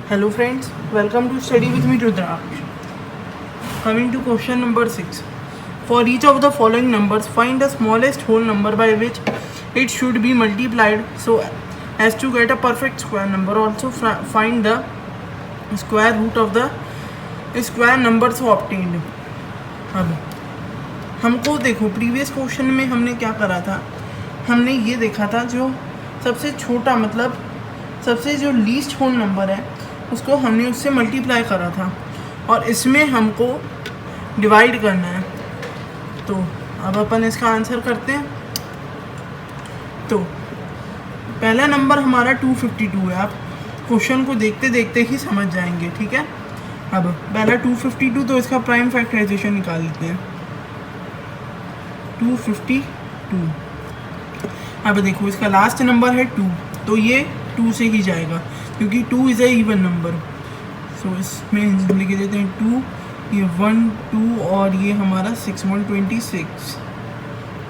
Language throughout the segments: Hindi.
Hello friends, welcome to Study with me Rudraksh. Coming to question number 6. For each of the following numbers, find the smallest whole number by which it should be multiplied so as to get a perfect square number. Also find the square root of the square number so obtained. अब हमको देखो प्रीवियस क्वेश्चन में हमने क्या करा था, हमने ये देखा था जो सबसे छोटा मतलब सबसे जो लीस्ट होल नंबर है उसको हमने उससे मल्टीप्लाई करा था और इसमें हमको डिवाइड करना है। तो अब अपन इसका आंसर करते हैं। तो पहला नंबर हमारा 252 है। आप क्वेश्चन को देखते देखते ही समझ जाएंगे, ठीक है। अब पहला 252, तो इसका प्राइम फैक्टराइजेशन निकाल लेते हैं। 252। अब देखो इसका लास्ट नंबर है 2, तो ये 2 से ही जाएगा क्योंकि 2 इज़ ए इवन नंबर। सो इसमें लिख देते हैं 2, ये 1 2 और ये हमारा 6 126,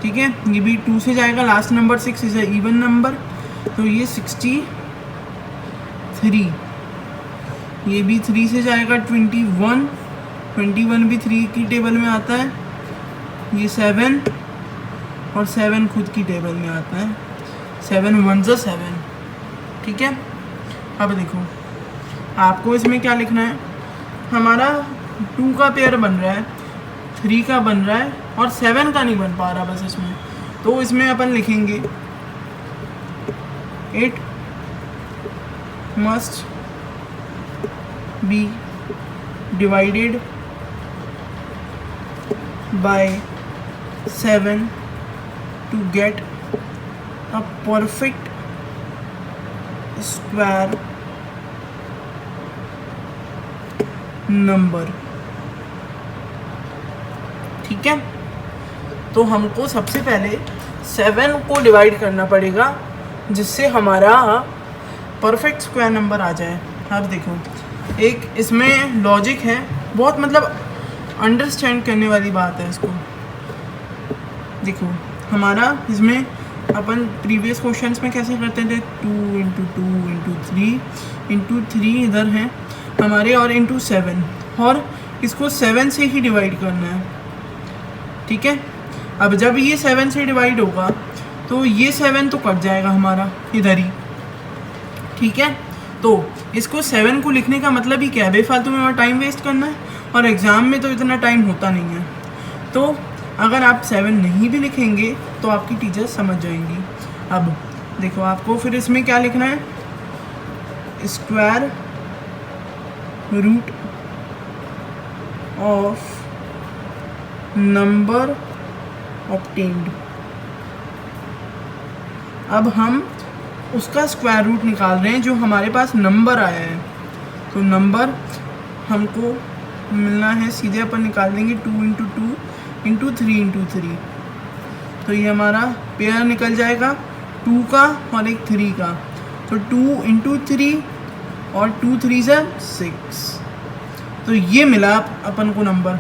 ठीक है। ये भी 2 से जाएगा। Last number 6 is a even number, तो ये 63। ये भी 3 से जाएगा। 21 भी 3 की टेबल में आता है। ये 7 और 7 खुद की टेबल में आता है। 7 1 7, ठीक है। अब देखो आपको इसमें क्या लिखना है, हमारा 2 का पेयर बन रहा है, 3 का बन रहा है और 7 का नहीं बन पा रहा बस इसमें। तो इसमें अपन लिखेंगे it must be divided bye 7 to get a perfect square number, ठीक है। तो हमको सबसे पहले 7 को डिवाइड करना पड़ेगा जिससे हमारा परफेक्ट स्क्वायर नंबर आ जाए। अब देखो एक इसमें लॉजिक है, बहुत मतलब अंडरस्टैंड करने वाली बात है इसको। देखो हमारा इसमें अपन प्रीवियस क्वेश्चंस में कैसे करते थे, 2 इंटू 2 इंटू 3 इंटू 3 इधर हैं हमारे और इंटू 7, और इसको 7 से ही डिवाइड करना है, ठीक है। अब जब ये 7 से डिवाइड होगा तो ये 7 तो कट जाएगा हमारा इधर ही, ठीक है। तो इसको 7 को लिखने का मतलब ही क्या है, बेफालतू में टाइम वेस्ट करना है, और एग्ज़ाम में तो इतना टाइम होता नहीं है। तो अगर आप 7 नहीं भी लिखेंगे तो आपकी टीचर समझ जाएंगी। अब देखो आपको फिर इसमें क्या लिखना है, square root of number obtained. अब हम उसका स्क्वायर रूट निकाल रहे हैं जो हमारे पास नंबर आया है। तो नंबर हमको मिलना है, सीधे अपन निकाल देंगे 2 इंटू 2 इंटू 3 इंटू 3। तो ये हमारा पेयर निकल जाएगा 2 का और एक 3 का। तो 2 इंटू 3 और 2 3 से 6। तो ये मिला अपन को नंबर,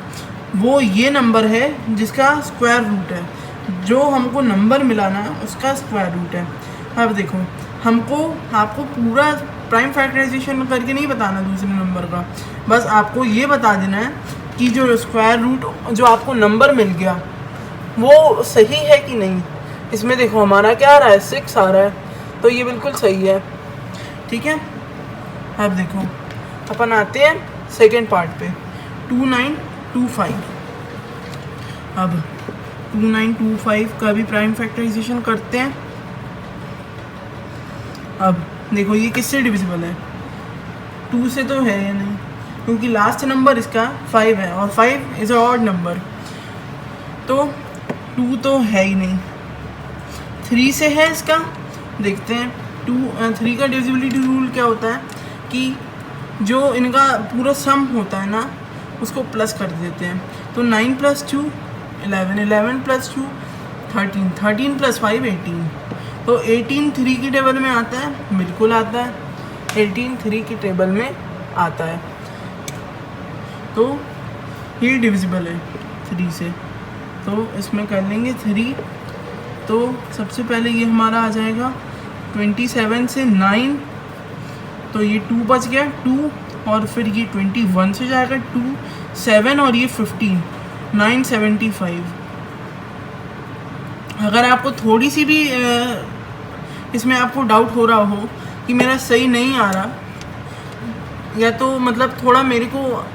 वो ये नंबर है जिसका स्क्वायर रूट है, जो हमको नंबर मिलाना है उसका स्क्वायर रूट है। अब देखो हमको आपको पूरा प्राइम फैक्टराइजेशन करके नहीं बताना दूसरे नंबर का, बस आपको ये बता देना है कि जो स्क्वायर रूट जो आपको नंबर मिल गया वो सही है कि नहीं। इसमें देखो हमारा क्या आ रहा है, 6 आ रहा है, तो ये बिल्कुल सही है, ठीक है। अब देखो अपन आते हैं सेकेंड पार्ट पे, 2925। अब 2925 का भी प्राइम फैक्टराइजेशन करते हैं। अब देखो ये किससे डिविजिबल है, 2 से तो है या नहीं, क्योंकि लास्ट नंबर इसका 5 है और 5 इज़ अ ऑड नंबर, तो 2 तो है ही नहीं। 3 से है इसका, देखते हैं 3 का डिविजिबिलिटी रूल क्या होता है कि जो इनका पूरा सम होता है ना उसको प्लस कर देते हैं। तो 9 + 2 11, 11 + 2 13, 13 + 5 18। तो 18 3 की टेबल में आता है, बिल्कुल आता है, 18 3 की टेबल में आता है। तो ये डिविजिबल है 3 से, तो इसमें कर लेंगे 3। तो सबसे पहले ये हमारा आ जाएगा 27 से 9 तो ये 2 बच गया, 2 और फिर ये 21 से जाएगा 2, 7 और ये 15, 975। अगर आपको थोड़ी सी भी इसमें आपको डाउट हो रहा हो कि मेरा सही नहीं आ रहा, या तो मतलब थोड़ा मेरे को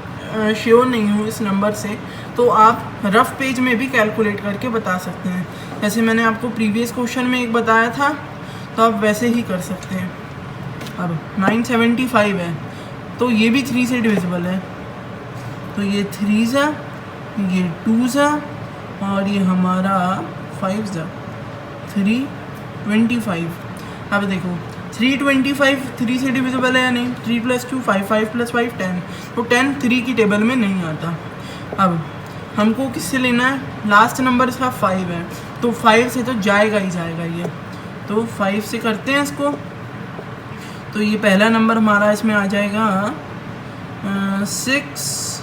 श्योर नहीं हूँ इस नंबर से, तो आप रफ पेज में भी कैलकुलेट करके बता सकते हैं। जैसे मैंने आपको प्रीवियस क्वेश्चन में एक बताया था, तो आप वैसे ही कर सकते हैं। अब 975 है, तो ये भी 3 से डिविजिबल है, तो ये 3 ज़ा, ये 2 ज़ा और ये हमारा 5 ज़ा, 325। अब देखो 325 3 से डिविजिबल है या नहीं? 3 + 2 5, 5 + 5 10, तो 10 3 की टेबल में नहीं आता। अब हमको किससे लेना है? लास्ट नंबर इसका 5 है, तो 5 से तो जाएगा ही जाएगा ये, तो 5 से करते हैं इसको। तो ये पहला नंबर हमारा इसमें आ जाएगा 6,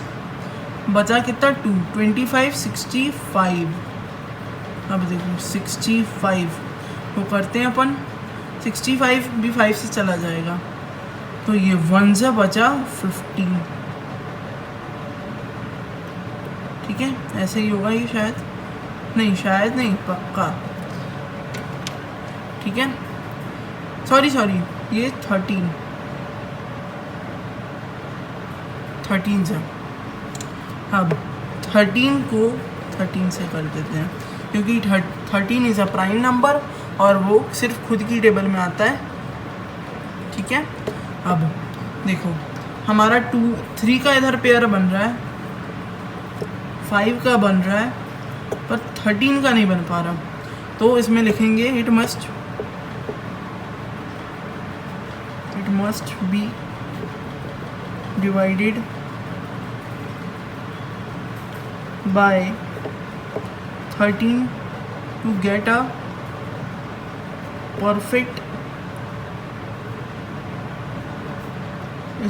बचा कितना 2, 25 65। अब देखो 65 वो करते हैं अपन, 65 भी 5 से चला जाएगा, तो ये 1 से बचा 15। ठीक है, ऐसे ही होगा ये, शायद नहीं पक्का। ठीक है, सॉरी ये 13 से। अब 13 को 13 से कर देते हैं, क्योंकि 13 इज़ अ प्राइम नंबर और वो सिर्फ खुद की टेबल में आता है। ठीक है, अब देखो हमारा 3 का इधर पेयर बन रहा है, 5 का बन रहा है, पर 13 का नहीं बन पा रहा, तो इसमें लिखेंगे it must be divided by 13 to get a perfect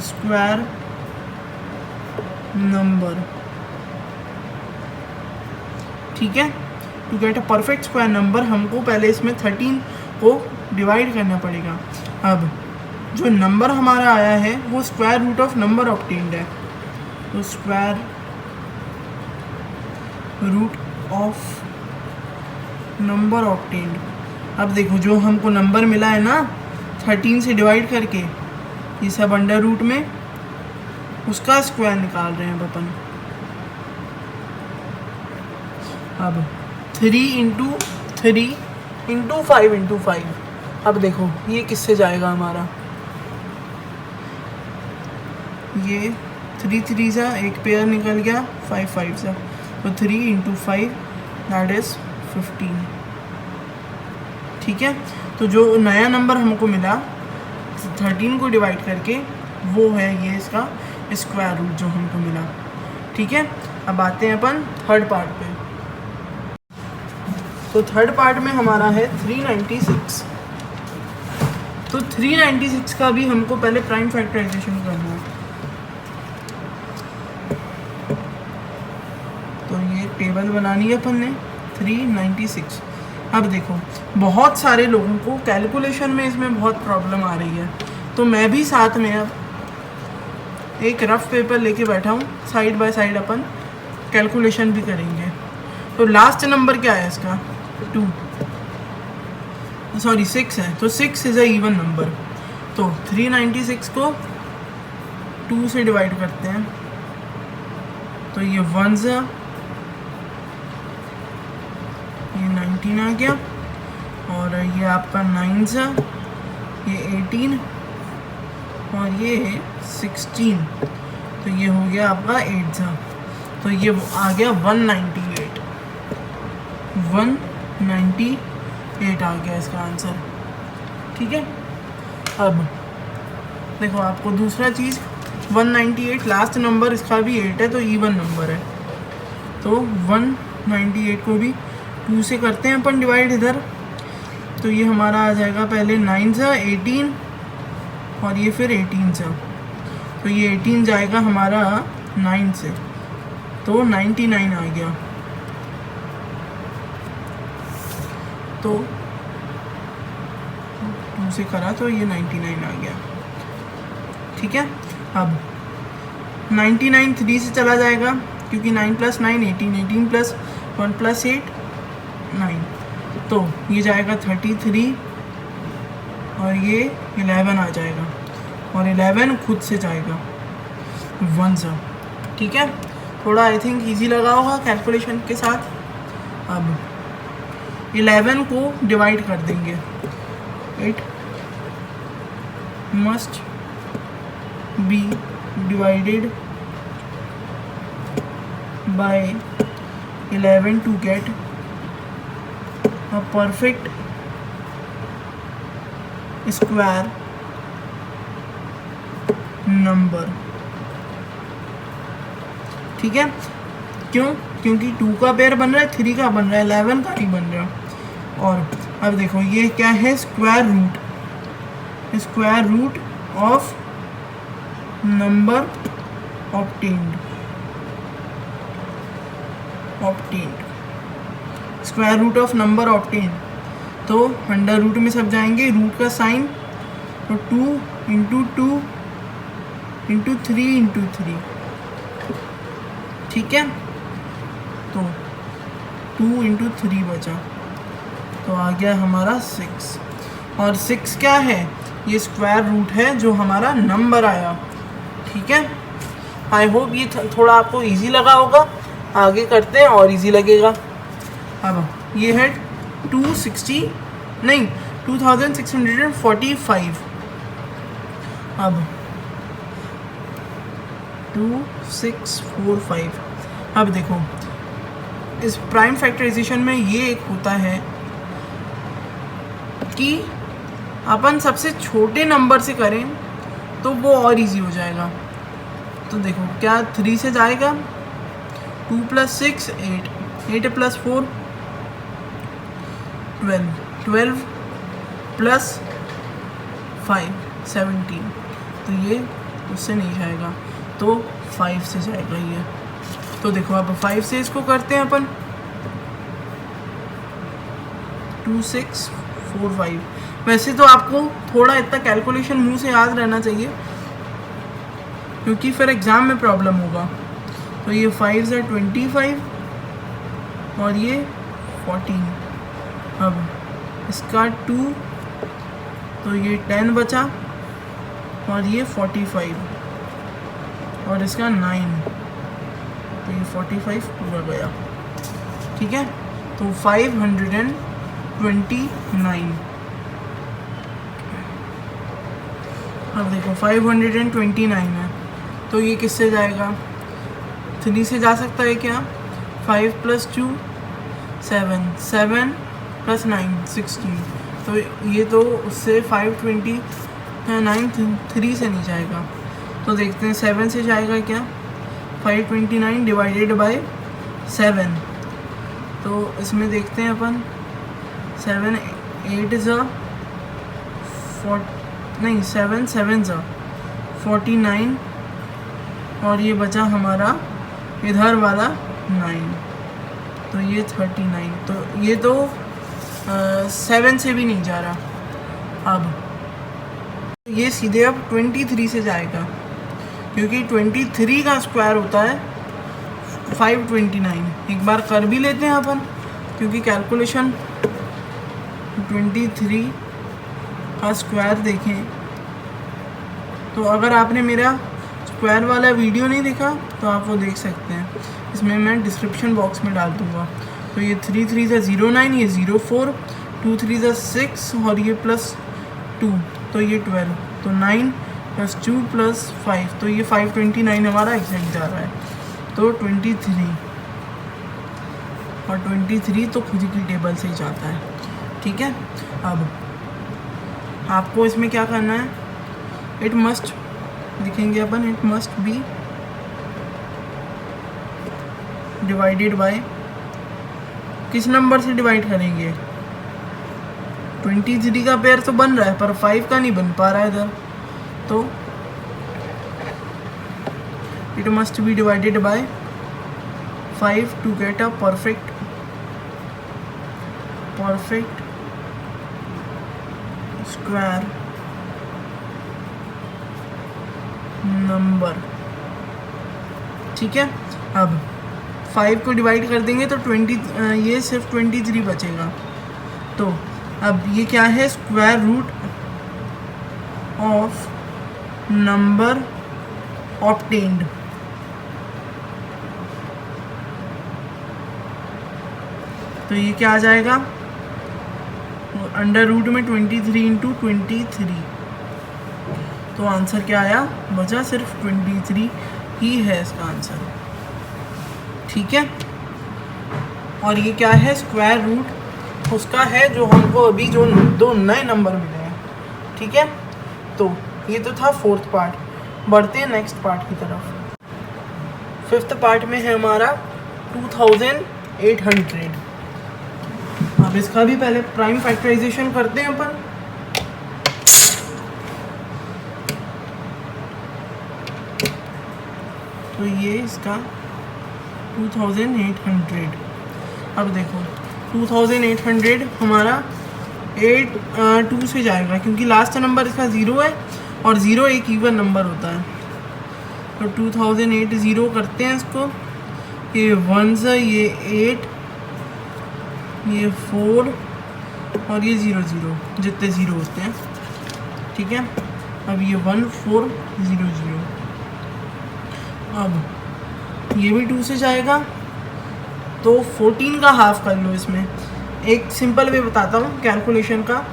square number। ठीक है, to get a perfect square number हमको पहले इसमें 13 को डिवाइड करना पड़ेगा। अब जो नंबर हमारा आया है वो square root of number obtained है, तो square root of number obtained. अब देखो जो हमको नंबर मिला है ना 13 से डिवाइड करके, ये सब अंडर रूट में उसका स्क्वायर निकाल रहे हैं अपन। अब 3 × 3 × 5 × 5। अब देखो ये किससे जाएगा हमारा, ये 3 3 सा एक पेयर निकल गया, 5 5 सा, तो 3 × 5 दैट इज़ 15। ठीक है, तो जो नया नंबर हमको मिला 13 को डिवाइड करके, वो है ये इसका स्क्वायर रूट जो हमको मिला। ठीक है, अब आते हैं अपन थर्ड पार्ट पे। तो थर्ड पार्ट में हमारा है 396। तो 396 का भी हमको पहले प्राइम फैक्टराइजेशन करना है। तो ये टेबल बनानी है अपन ने 396। अब देखो बहुत सारे लोगों को कैलकुलेशन में इसमें बहुत प्रॉब्लम आ रही है, तो मैं भी साथ में अब एक रफ पेपर लेके बैठा हूँ, side by side upon calculation भी करेंगे। तो लास्ट नंबर क्या है इसका 6 है, तो 6 इज़ अ इवन नंबर। तो 396 को 2 से डिवाइड करते हैं, तो ये 1 ये 19 आ गया, और ये आपका 9 ये 18 और ये 16, तो ये हो गया आपका 8 तो ये आ गया 198 आ गया इसका आंसर। ठीक है, अब देखो आपको दूसरा चीज़ 198 लास्ट नंबर इसका भी 8 है, तो इवन नंबर है, तो 198 को भी 2 से करते हैं अपन डिवाइड इधर, तो ये हमारा आ जाएगा पहले 9 18 और ये फिर 18 तो ये 18 जाएगा हमारा 9 से, तो 99 आ गया। तो 2 से करा तो ये 99 आ गया। ठीक है। अब 99 3 से चला जाएगा क्योंकि 9 + 9 18, 18 + 1 + 8 9, तो ये जाएगा 33 और ये 11 आ जाएगा और 11 खुद से जाएगा 1 सा, ठीक है। थोड़ा आई थिंक ईजी लगा होगा कैलकुलेशन के साथ। अब 11 को डिवाइड कर देंगे, it must be divided by 11 to get a perfect square number, ठीक है। क्यों? क्योंकि 2 का पेयर बन रहा है, 3 का बन रहा है, 11 का नहीं बन रहा। और अब देखो ये क्या है, square root of number obtained, square root of number obtained, तो अंडर रूट में सब जाएंगे, रूट का साइन, तो 2 × 2 × 3 × 3, ठीक है। तो 2 × 3 बचा, तो आ गया हमारा 6। और 6 क्या है? ये स्क्वायर रूट है जो हमारा नंबर आया, ठीक है। आई होप ये थोड़ा आपको इजी लगा होगा। आगे करते हैं और इजी लगेगा। अब ये है 2645। अब 2645। अब देखो इस प्राइम फैक्टराइजेशन में ये एक होता है कि अपन सबसे छोटे नंबर से करें तो वो और इजी हो जाएगा। तो देखो क्या 3 से जाएगा, 2 + 6 8, 8 + 4 12, 12 + 5 17, तो ये उससे नहीं जाएगा, तो 5 से जाएगा ये। तो देखो अब 5 से इसको करते हैं अपन, 2645। वैसे तो आपको थोड़ा इतना कैलकुलेशन मुंह से याद रहना चाहिए क्योंकि फिर एग्ज़ाम में प्रॉब्लम होगा। तो ये 5 से 25 और ये 14। अब इसका 2, तो ये 10 बचा और ये 45 और इसका 9, तो ये 45 पूरा गया, ठीक है। तो 529। अब देखो 529 है, तो ये किससे जाएगा? 3 से जा सकता है क्या? 5 + 2 7, 7 + 9 16, तो ये तो उससे 529 3 से नहीं जाएगा। तो देखते हैं 7 से जाएगा क्या? 529 डिवाइडेड बाय 7, तो इसमें देखते हैं अपन 7 8 ज़ा 7 7 ज़ा 49 और ये बचा हमारा इधर वाला 9, तो ये 39। तो ये तो 7 से भी नहीं जा रहा। अब ये सीधे अब 23 से जाएगा क्योंकि 23 का स्क्वायर होता है 529। एक बार कर भी लेते हैं अपन क्योंकि कैलकुलेशन 23 का स्क्वायर देखें तो अगर आपने मेरा स्क्वायर वाला वीडियो नहीं देखा तो आप वो देख सकते हैं, इसमें मैं डिस्क्रिप्शन बॉक्स में डाल दूँगा। तो ये 3 3 ज़ा 09, ये 04, 2 3 ज़ा 6 और ये +2, तो ये 12, तो 9 + 2 + 5, तो ये 529 हमारा एग्जैक्ट जा रहा है। तो 23 और 23 तो खुद की टेबल से ही जाता है, ठीक है। अब आपको इसमें क्या करना है, इट मस्ट लिखेंगे अपन, it must be divided by, किस नंबर से डिवाइड करेंगे? 23 का पेयर तो बन रहा है पर 5 का नहीं बन पा रहा है इधर, तो it must be divided by 5 to get a perfect square number. ठीक है, अब 5 को डिवाइड कर देंगे तो 20, ये सिर्फ 23 बचेगा। तो अब ये क्या है, square root of number obtained. तो ये क्या आ जाएगा, अंडर रूट में 23 इंटू 23। तो आंसर क्या आया, बचा सिर्फ 23 ही है इसका आंसर। ठीक है, और ये क्या है, स्क्वायर रूट उसका है जो हमको अभी जो 2 नए नंबर मिले हैं। ठीक है, तो ये तो था 4th पार्ट। बढ़ते हैं नेक्स्ट पार्ट की तरफ। 5th पार्ट में है हमारा 2800। अब इसका भी पहले प्राइम फैक्टराइजेशन करते हैं अपन। तो ये इसका 2800। अब देखो 2800 हमारा 2 से जाएगा, क्योंकि लास्ट नंबर इसका 0 है और 0 एक इवन नंबर होता है। तो 2080 करते हैं इसको, ये 1 से, ये 8, ये 4 और ये 00, जितने 0 होते हैं। ठीक है, अब ये 1400। अब ये भी 2 से जाएगा, तो 14 का हाफ कर लो। इसमें एक सिंपल वे बताता हूँ कैलकुलेशन का।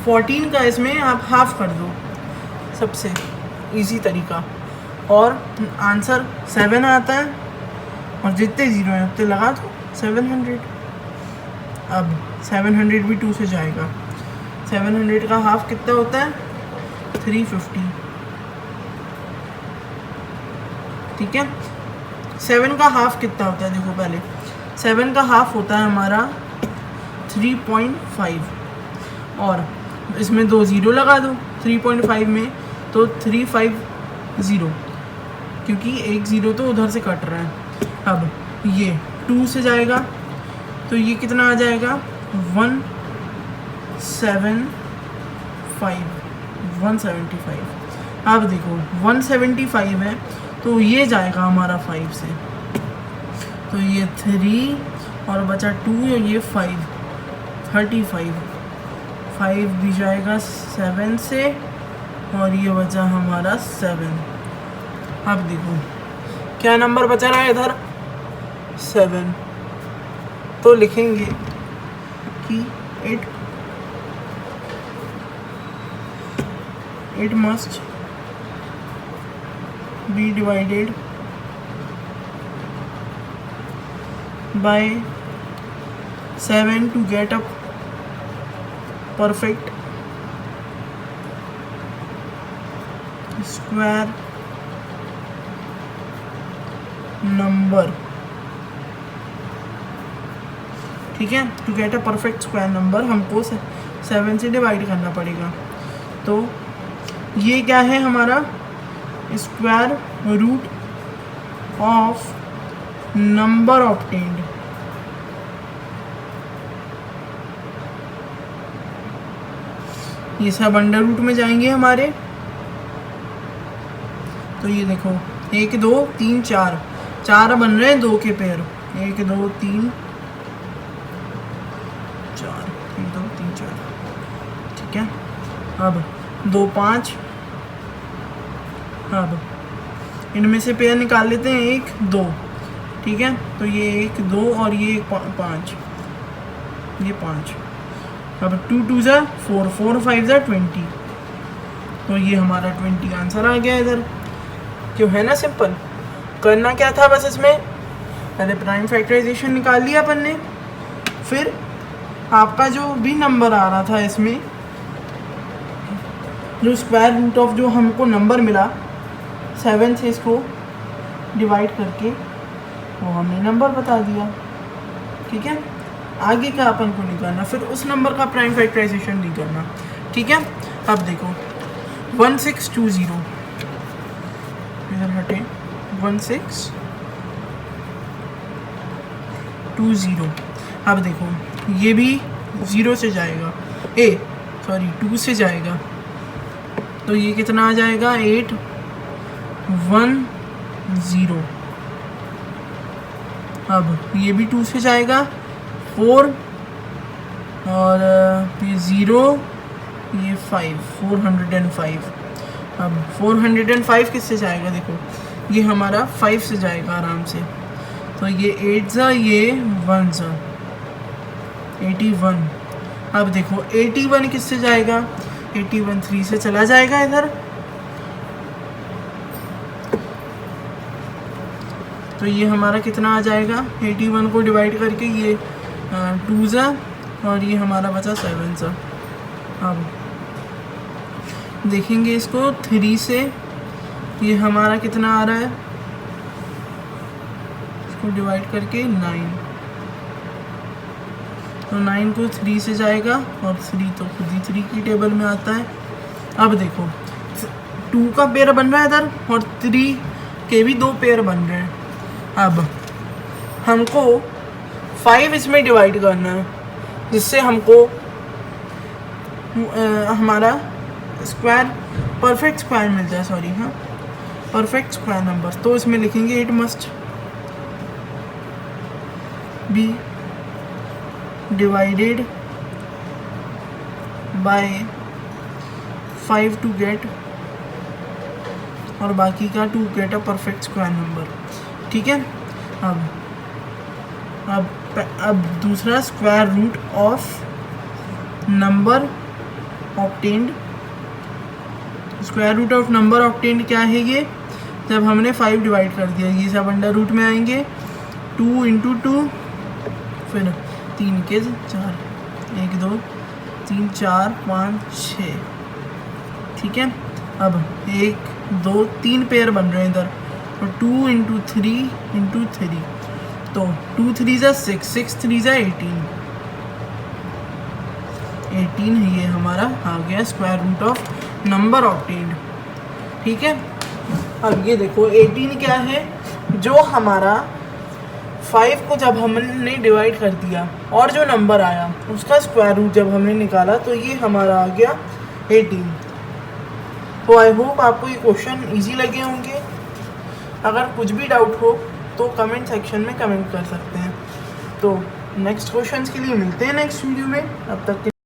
14 का इसमें आप हाफ कर दो, सबसे इजी तरीका, और आंसर 7 आता है, और जितने 0 हैं उतने लगा दो 700। अब 700 भी 2 से जाएगा। 700 का हाफ कितना होता है, 350। ठीक है, 7 का हाफ कितना होता है, देखो पहले 7 का हाफ होता है हमारा 3.5, और इसमें 2 0 लगा दो 3.5 में, तो 350, क्योंकि एक 0 तो उधर से कट रहा है। अब ये 2 से जाएगा, तो ये कितना आ जाएगा, 175। अब देखो 175 है, तो ये जाएगा हमारा 5 से, तो ये 3 और बचा 2, ये 5, 35। 5 भी जाएगा 7 से, और ये बचा हमारा 7। अब देखो क्या नंबर बचा रहा है इधर, 7। तो लिखेंगे कि it must be divided by 7 to get a perfect square number। ठीक है, to get a perfect square number हमको 7 से डिवाइड करना पड़ेगा। तो ये क्या है हमारा, square root of number obtained. ये सब अंडर रूट में जाएंगे हमारे। तो ये देखो 1 2 3 4 बन रहे हैं 2 के पेयर, 1 2 3 4, 1 2 3 4। ठीक है, अब 2 5। अब इनमें से पेयर निकाल लेते हैं, 1 2। ठीक है, तो ये 1 2 और ये 5, ये 5। अब 2 2 ज़ा 4, 4 5 ज़ा 20। तो ये हमारा 20 आंसर आ गया इधर। क्यों, है ना सिंपल। करना क्या था बस, इसमें पहले प्राइम फैक्टराइजेशन निकाल लिया अपन ने, फिर आपका जो भी नंबर आ रहा था इसमें, जो स्क्वायर रूट ऑफ जो हमको नंबर मिला 7 से इसको डिवाइड करके, वो हमने नंबर बता दिया। ठीक है, आगे का अपन को नहीं करना, फिर उस नंबर का प्राइम फैक्टराइजेशन नहीं करना। ठीक है, अब देखो 1620, इधर हटे, 1620। अब देखो ये भी 0 से जाएगा, 2 से जाएगा, तो ये कितना आ जाएगा, 8 1 0। अब ये भी 2 से जाएगा, 4 और ये 0, ये 5, 405। अब 405 किससे जाएगा, देखो ये हमारा 5 से जाएगा आराम से, तो ये 8 ज़ा, ये 1 ज़ा, 81। अब देखो 81 किससे जाएगा, 81 3 से चला जाएगा इधर, तो ये हमारा कितना आ जाएगा, 81 को डिवाइड करके ये 2 ज़ा, और ये हमारा बचा 7 ज़ा। अब देखेंगे इसको 3 से, ये हमारा कितना आ रहा है, इसको डिवाइड करके 9, तो 9 को 3 से जाएगा, और 3 तो खुद ही 3 की टेबल में आता है। अब देखो 2 का पेयर बन रहा है इधर, और 3 के भी 2 पेयर बन रहे हैं। अब हमको 5 इसमें डिवाइड करना है, जिससे हमको हमारा स्क्वायर, परफेक्ट स्क्वायर मिल जाए, सॉरी, हाँ, परफेक्ट स्क्वायर नंबर। तो इसमें लिखेंगे it must be divided by 5 to get, और बाकी का to get a perfect square number, ठीक है। अब दूसरा, square root of number obtained. Square root of number obtained क्या है, ये जब हमने 5 डिवाइड कर दिया, ये सब अंडर रूट में आएंगे, 2 इंटू 2, फिर 3 के 4, 1 2 3 4 5 6, ठीक है। अब 1 2 3 पेयर बन रहे हैं इधर, तो 2 इंटू 3 इंटू 3, तो 2 3 ज़ा 6, 6 3 ज़ा 18, 18 ये हमारा आ गया square root of number obtained, ठीक है। अब ये देखो 18 क्या है, जो हमारा 5 को जब हमने डिवाइड कर दिया और जो नंबर आया उसका स्क्वायर रूट जब हमने निकाला, तो ये हमारा आ गया 18। तो आई होप आपको ये क्वेश्चन इजी लगे होंगे। अगर कुछ भी डाउट हो तो कमेंट सेक्शन में कमेंट कर सकते हैं। तो नेक्स्ट क्वेश्चंस के लिए मिलते हैं नेक्स्ट वीडियो में, अब तक के